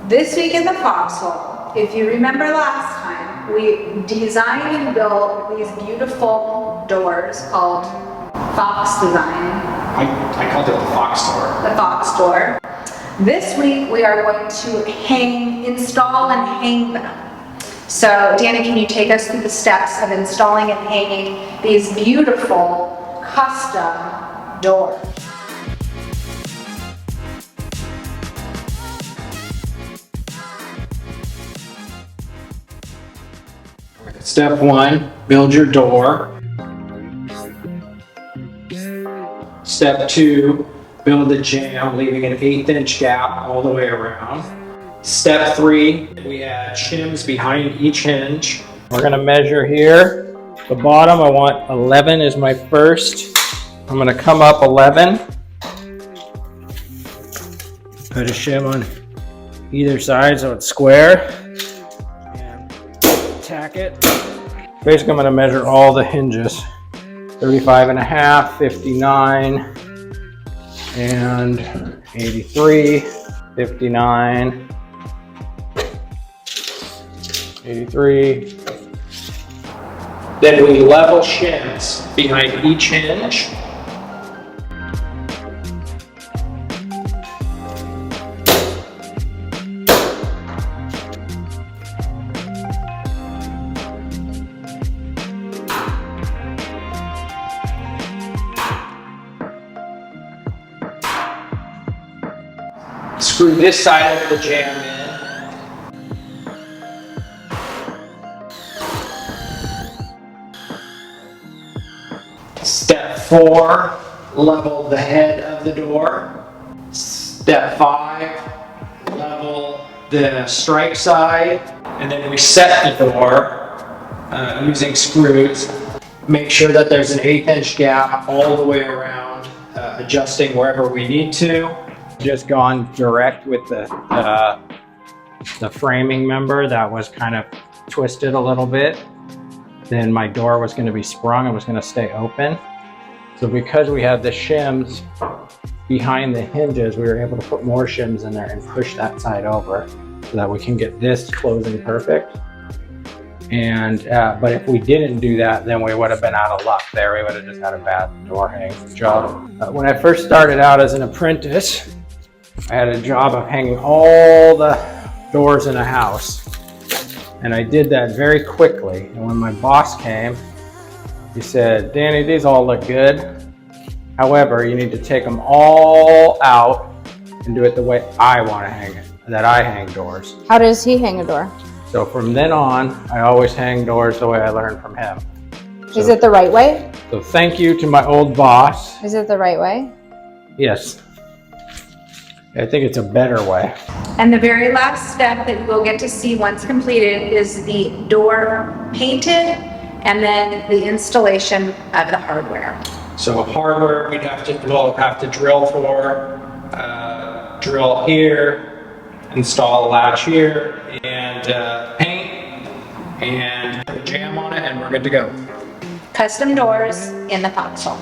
This week in the Foxhole, if you remember last time, we designed and built these beautiful doors called Fox Design. I called it the Fox door. The Fox door. This week we are going to install and hang them. So Danny, can you take us through the steps of installing and hanging these beautiful custom doors? Step 1, build your door. Step 2, build the jamb, leaving an 1/8" gap all the way around. Step 3, we add shims behind each hinge. We're gonna measure here. The bottom, I want 11 is my first. I'm gonna come up 11. Put a shim on either side so it's square. And tack it. Basically, I'm gonna measure all the hinges. 35.5, 59, and 83, 59, 83. Then we level shims behind each hinge. Screw this side of the jamb in. Step 4, level the head of the door. Step 5, level the strike side. And then we set the door using screws. Make sure that there's an 1/8" gap all the way around, adjusting wherever we need to. Just gone direct with the framing member that was kind of twisted a little bit. Then my door was going to be sprung, it was going to stay open. So because we had the shims behind the hinges, we were able to put more shims in there and push that side over so that we can get this closing perfect. And but if we didn't do that, then we would have been out of luck there. We would have just had a bad door hanging job. When I first started out as an apprentice, I had a job of hanging all the doors in a house. And I did that very quickly. And when my boss came, he said, "Danny, these all look good. However, you need to take them all out and do it the way I want to hang it, that I hang doors." How does he hang a door? So from then on, I always hang doors the way I learned from him. Is it the right way? So thank you to my old boss. Is it the right way? Yes. I think it's a better way. And the very last step that you will get to see once completed is the door painted and then the installation of the hardware. So hardware we'll have to drill for, drill here, install a latch here, and paint, and put a jamb on it, and we're good to go. Custom doors in the Foxhole.